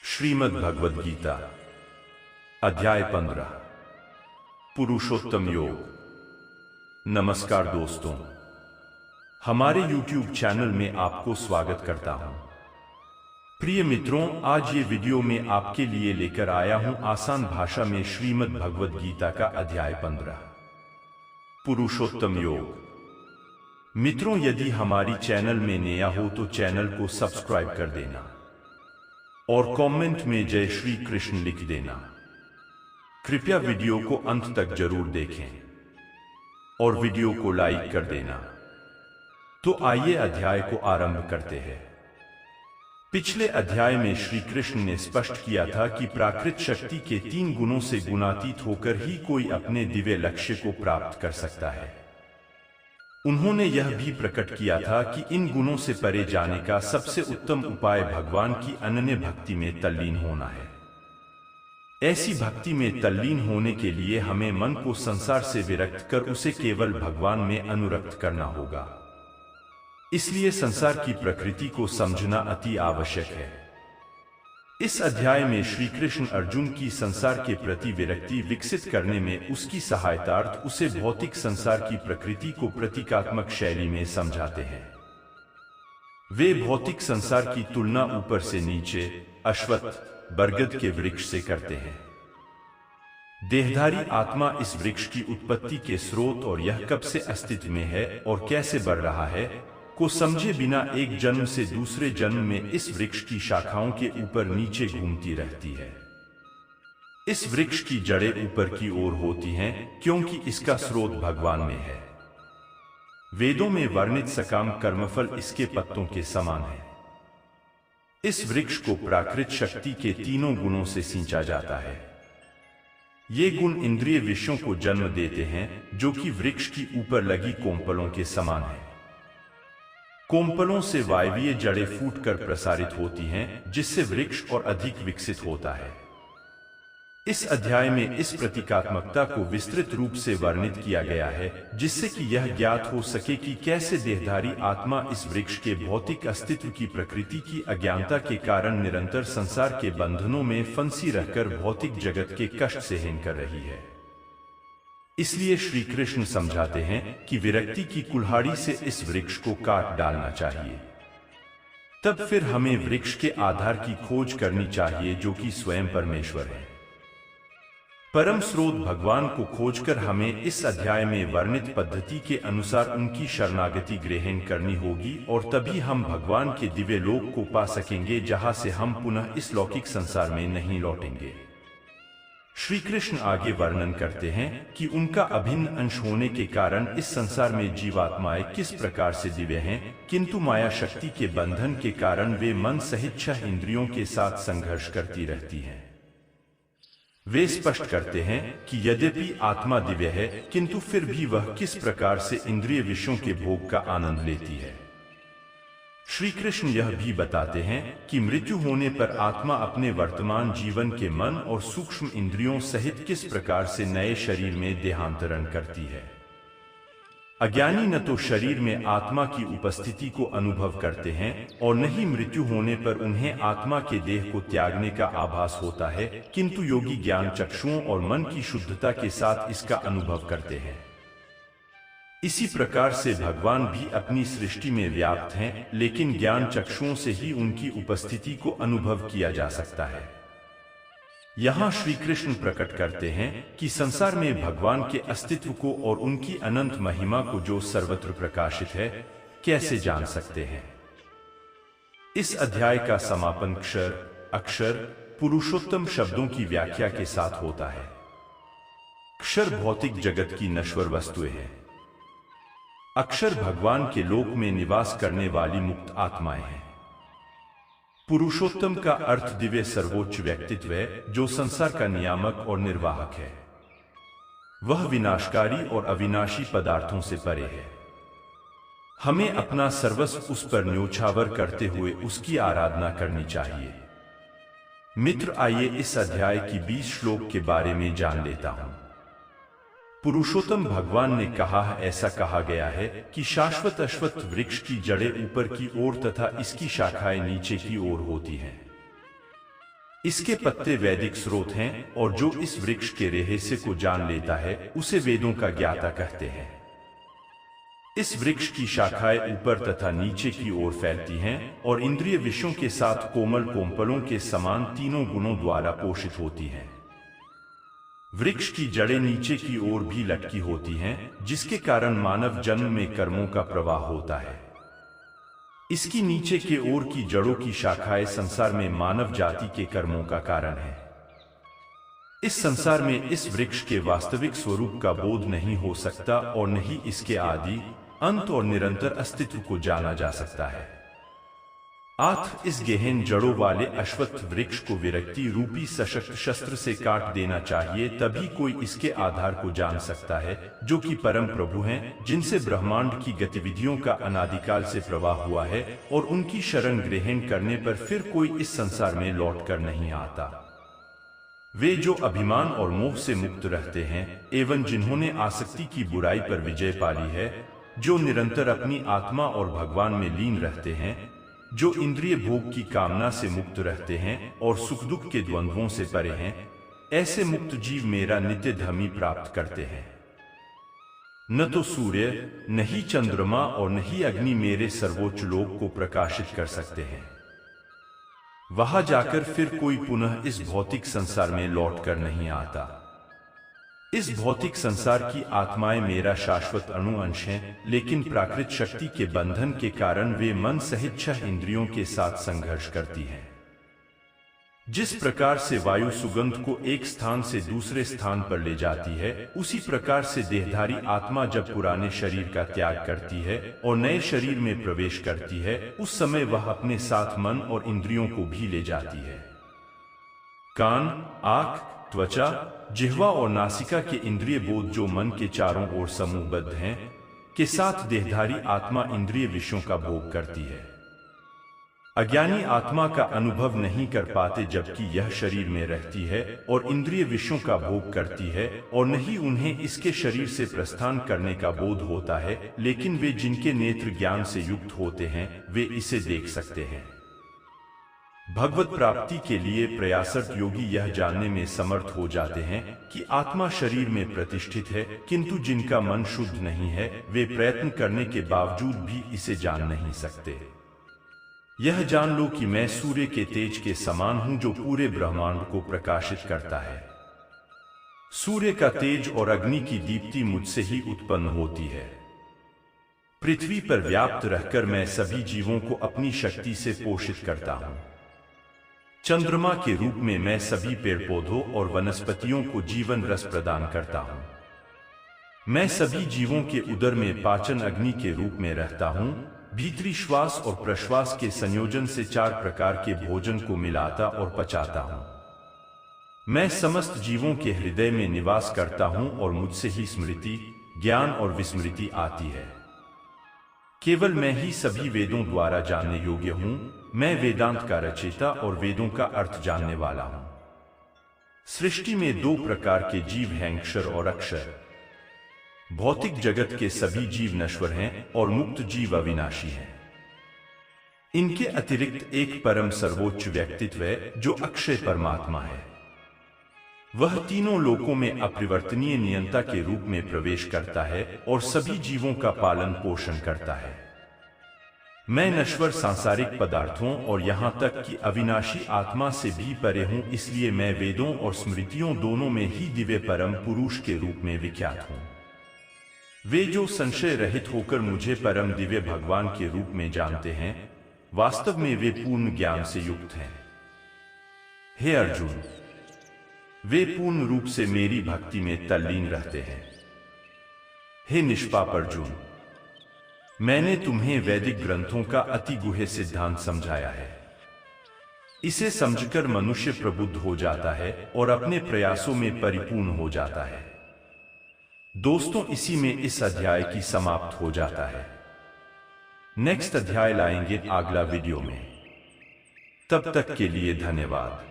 श्रीमद् भगवद गीता अध्याय 15 पुरुषोत्तम योग। नमस्कार दोस्तों, हमारे YouTube चैनल में आपको स्वागत करता हूं। प्रिय मित्रों, आज ये वीडियो में आपके लिए लेकर आया हूं आसान भाषा में श्रीमद् भगवद गीता का अध्याय 15 पुरुषोत्तम योग। मित्रों, यदि हमारी चैनल में नया हो तो चैनल को सब्सक्राइब कर देना और कमेंट में जय श्री कृष्ण लिख देना। कृपया वीडियो को अंत तक जरूर देखें और वीडियो को लाइक कर देना। तो आइए अध्याय को आरंभ करते हैं। पिछले अध्याय में श्री कृष्ण ने स्पष्ट किया था कि प्राकृत शक्ति के 3 गुणों से गुणातीत होकर ही कोई अपने दिव्य लक्ष्य को प्राप्त कर सकता है। उन्होंने यह भी प्रकट किया था कि इन गुणों से परे जाने का सबसे उत्तम उपाय भगवान की अनन्य भक्ति में तल्लीन होना है। ऐसी भक्ति में तल्लीन होने के लिए हमें मन को संसार से विरक्त कर उसे केवल भगवान में अनुरक्त करना होगा। इसलिए संसार की प्रकृति को समझना अति आवश्यक है। इस अध्याय में श्री कृष्ण अर्जुन की संसार के प्रति विरक्ति विकसित करने में उसकी सहायतार्थ उसे भौतिक संसार की प्रकृति को प्रतीकात्मक शैली में समझाते हैं। वे भौतिक संसार की तुलना ऊपर से नीचे अश्वत्थ बरगद के वृक्ष से करते हैं। देहधारी आत्मा इस वृक्ष की उत्पत्ति के स्रोत और यह कब से अस्तित्व में है और कैसे बढ़ रहा है को समझे बिना एक जन्म से दूसरे जन्म में इस वृक्ष की शाखाओं के ऊपर नीचे घूमती रहती है। इस वृक्ष की जड़ें ऊपर की ओर होती हैं क्योंकि इसका स्रोत भगवान में है। वेदों में वर्णित सकाम कर्मफल इसके पत्तों के समान है। इस वृक्ष को प्राकृत शक्ति के 3 गुणों से सींचा जाता है। ये गुण इंद्रिय विषयों को जन्म देते हैं जो कि वृक्ष की ऊपर लगी कोंपलों के समान है। कोंपलों से वायवीय जड़ें फूटकर प्रसारित होती हैं जिससे वृक्ष और अधिक विकसित होता है। इस अध्याय में इस प्रतीकात्मकता को विस्तृत रूप से वर्णित किया गया है जिससे कि यह ज्ञात हो सके कि कैसे देहधारी आत्मा इस वृक्ष के भौतिक अस्तित्व की प्रकृति की अज्ञानता के कारण निरंतर संसार के बंधनों में फंसी रहकर भौतिक जगत के कष्ट सहन कर रही है। इसलिए श्री कृष्ण समझाते हैं कि विरक्ति की कुल्हाड़ी से इस वृक्ष को काट डालना चाहिए। तब फिर हमें वृक्ष के आधार की खोज करनी चाहिए जो कि स्वयं परमेश्वर है। परम स्रोत भगवान को खोजकर हमें इस अध्याय में वर्णित पद्धति के अनुसार उनकी शरणागति ग्रहण करनी होगी और तभी हम भगवान के दिव्य लोक को पा सकेंगे जहां से हम पुनः इस लौकिक संसार में नहीं लौटेंगे। श्री कृष्ण आगे वर्णन करते हैं कि उनका अभिन्न अंश होने के कारण इस संसार में जीवात्माएं किस प्रकार से दिव्य हैं, किंतु माया शक्ति के बंधन के कारण वे मन सहित 6 इंद्रियों के साथ संघर्ष करती रहती हैं। वे स्पष्ट करते हैं कि यद्यपि आत्मा दिव्य है किंतु फिर भी वह किस प्रकार से इंद्रिय विषयों के भोग का आनंद लेती है। श्री कृष्ण यह भी बताते हैं कि मृत्यु होने पर आत्मा अपने वर्तमान जीवन के मन और सूक्ष्म इंद्रियों सहित किस प्रकार से नए शरीर में देहांतरण करती है। अज्ञानी न तो शरीर में आत्मा की उपस्थिति को अनुभव करते हैं और न ही मृत्यु होने पर उन्हें आत्मा के देह को त्यागने का आभास होता है, किंतु योगी ज्ञान चक्षुओं और मन की शुद्धता के साथ इसका अनुभव करते हैं। इसी प्रकार से भगवान भी अपनी सृष्टि में व्याप्त हैं, लेकिन ज्ञान चक्षुओं से ही उनकी उपस्थिति को अनुभव किया जा सकता है। यहाँ श्री कृष्ण प्रकट करते हैं कि संसार में भगवान के अस्तित्व को और उनकी अनंत महिमा को जो सर्वत्र प्रकाशित है कैसे जान सकते हैं। इस अध्याय का समापन क्षर अक्षर पुरुषोत्तम शब्दों की व्याख्या के साथ होता है। क्षर भौतिक जगत की नश्वर वस्तुएं हैं। अक्षर भगवान के लोक में निवास करने वाली मुक्त आत्माएं हैं। पुरुषोत्तम का अर्थ दिव्य सर्वोच्च व्यक्तित्व है जो संसार का नियामक और निर्वाहक है। वह विनाशकारी और अविनाशी पदार्थों से परे है। हमें अपना सर्वस्व उस पर न्योछावर करते हुए उसकी आराधना करनी चाहिए। मित्र, आइए इस अध्याय की 20 श्लोक के बारे में जान लेता हूं। पुरुषोत्तम भगवान ने कहा, ऐसा कहा गया है कि शाश्वत अश्वत्थ वृक्ष की जड़ें ऊपर की ओर तथा इसकी शाखाएं नीचे की ओर होती हैं। इसके पत्ते वैदिक स्रोत हैं और जो इस वृक्ष के रहस्य को जान लेता है उसे वेदों का ज्ञाता कहते हैं। इस वृक्ष की शाखाएं ऊपर तथा नीचे की ओर फैलती हैं और इंद्रिय विषयों के साथ कोमल पोंपलों के समान तीनों गुणों द्वारा पोषित होती हैं। वृक्ष की जड़ें नीचे की ओर भी लटकी होती हैं, जिसके कारण मानव जन्म में कर्मों का प्रवाह होता है। इसकी नीचे के ओर की जड़ों की शाखाएं संसार में मानव जाति के कर्मों का कारण है। इस संसार में इस वृक्ष के वास्तविक स्वरूप का बोध नहीं हो सकता और न ही इसके आदि, अंत और निरंतर अस्तित्व को जाना जा सकता है। इस गहन जड़ों वाले अश्वत्थ वृक्ष को विरक्ति रूपी सशक्त शस्त्र से काट देना चाहिए, तभी कोई इसके आधार को जान सकता है, जो कि परम प्रभु हैं, जिनसे ब्रह्मांड की गतिविधियों का अनादिकाल से प्रवाह हुआ है और उनकी शरण ग्रहण करने पर फिर कोई इस संसार में लौट कर नहीं आता। वे जो अभिमान और मोह से मुक्त रहते हैं एवं जिन्होंने आसक्ति की बुराई पर विजय पाली है, जो निरंतर अपनी आत्मा और भगवान में लीन रहते हैं, जो इंद्रिय भोग की कामना से मुक्त रहते हैं और सुख दुख के द्वंद्वों से परे हैं, ऐसे मुक्त जीव मेरा नित्य धाम प्राप्त करते हैं। न तो सूर्य, न ही चंद्रमा और न ही अग्नि मेरे सर्वोच्च लोक को प्रकाशित कर सकते हैं। वहां जाकर फिर कोई पुनः इस भौतिक संसार में लौट कर नहीं आता। इस भौतिक संसार की आत्माएं मेरा शाश्वत अणु अंश हैं, लेकिन प्राकृत शक्ति के बंधन के कारण वे मन सहित 6 इंद्रियों के साथ संघर्ष करती हैं। जिस प्रकार से वायु सुगंध को एक स्थान से दूसरे स्थान पर ले जाती है, उसी प्रकार से देहधारी आत्मा जब पुराने शरीर का त्याग करती है और नए शरीर में प्रवेश करती है, उस समय वह अपने साथ मन और इंद्रियों को भी ले जाती है। कान, आँख, त्वचा, जिह्वा और नासिका के इंद्रिय बोध जो मन के चारों ओर समूहबद्ध हैं, के साथ देहधारी आत्मा इंद्रिय विषयों का भोग करती है। अज्ञानी आत्मा का अनुभव नहीं कर पाते, जबकि यह शरीर में रहती है और इंद्रिय विषयों का भोग करती है, और नहीं उन्हें इसके शरीर से प्रस्थान करने का बोध होता है, लेकिन वे जिनके नेत्र ज्ञान से युक्त होते हैं वे इसे देख सकते हैं। भगवत प्राप्ति के लिए प्रयासरत योगी यह जानने में समर्थ हो जाते हैं कि आत्मा शरीर में प्रतिष्ठित है, किंतु जिनका मन शुद्ध नहीं है वे प्रयत्न करने के बावजूद भी इसे जान नहीं सकते। यह जान लो कि मैं सूर्य के तेज के समान हूं, जो पूरे ब्रह्मांड को प्रकाशित करता है। सूर्य का तेज और अग्नि की दीप्ति मुझसे ही उत्पन्न होती है। पृथ्वी पर व्याप्त रहकर मैं सभी जीवों को अपनी शक्ति से पोषित करता हूं। चंद्रमा के रूप में मैं सभी पेड़ पौधों और वनस्पतियों को जीवन रस प्रदान करता हूं। मैं सभी जीवों के उदर में पाचन अग्नि के रूप में रहता हूं। भीतरी श्वास और प्रश्वास के संयोजन से 4 प्रकार के भोजन को मिलाता और पचाता हूं। मैं समस्त जीवों के हृदय में निवास करता हूं और मुझसे ही स्मृति, ज्ञान और विस्मृति आती है। केवल मैं ही सभी वेदों द्वारा जानने योग्य हूं। मैं वेदांत का रचयिता और वेदों का अर्थ जानने वाला हूं। सृष्टि में 2 प्रकार के जीव हैं, क्षर और अक्षर। भौतिक जगत के सभी जीव नश्वर हैं और मुक्त जीव अविनाशी हैं। इनके अतिरिक्त एक परम सर्वोच्च व्यक्तित्व है जो अक्षय परमात्मा है। वह तीनों लोकों में अपरिवर्तनीय नियंता के रूप में प्रवेश करता है और सभी जीवों का पालन पोषण करता है। मैं नश्वर सांसारिक पदार्थों और यहाँ तक कि अविनाशी आत्मा से भी परे हूँ, इसलिए मैं वेदों और स्मृतियों दोनों में ही दिव्य परम पुरुष के रूप में विख्यात हूँ। वे जो संशय रहित होकर मुझे परम दिव्य भगवान के रूप में जानते हैं, वास्तव में वे पूर्ण ज्ञान से युक्त हैं। हे अर्जुन, वे पूर्ण रूप से मेरी भक्ति में तल्लीन रहते हैं। हे निष्पाप अर्जुन, मैंने तुम्हें वैदिक ग्रंथों का अति गुह्य सिद्धांत समझाया है। इसे समझकर मनुष्य प्रबुद्ध हो जाता है और अपने प्रयासों में परिपूर्ण हो जाता है। दोस्तों, इसी में इस अध्याय की समाप्त हो जाता है। नेक्स्ट अध्याय लाएंगे अगला वीडियो में। तब तक के लिए धन्यवाद।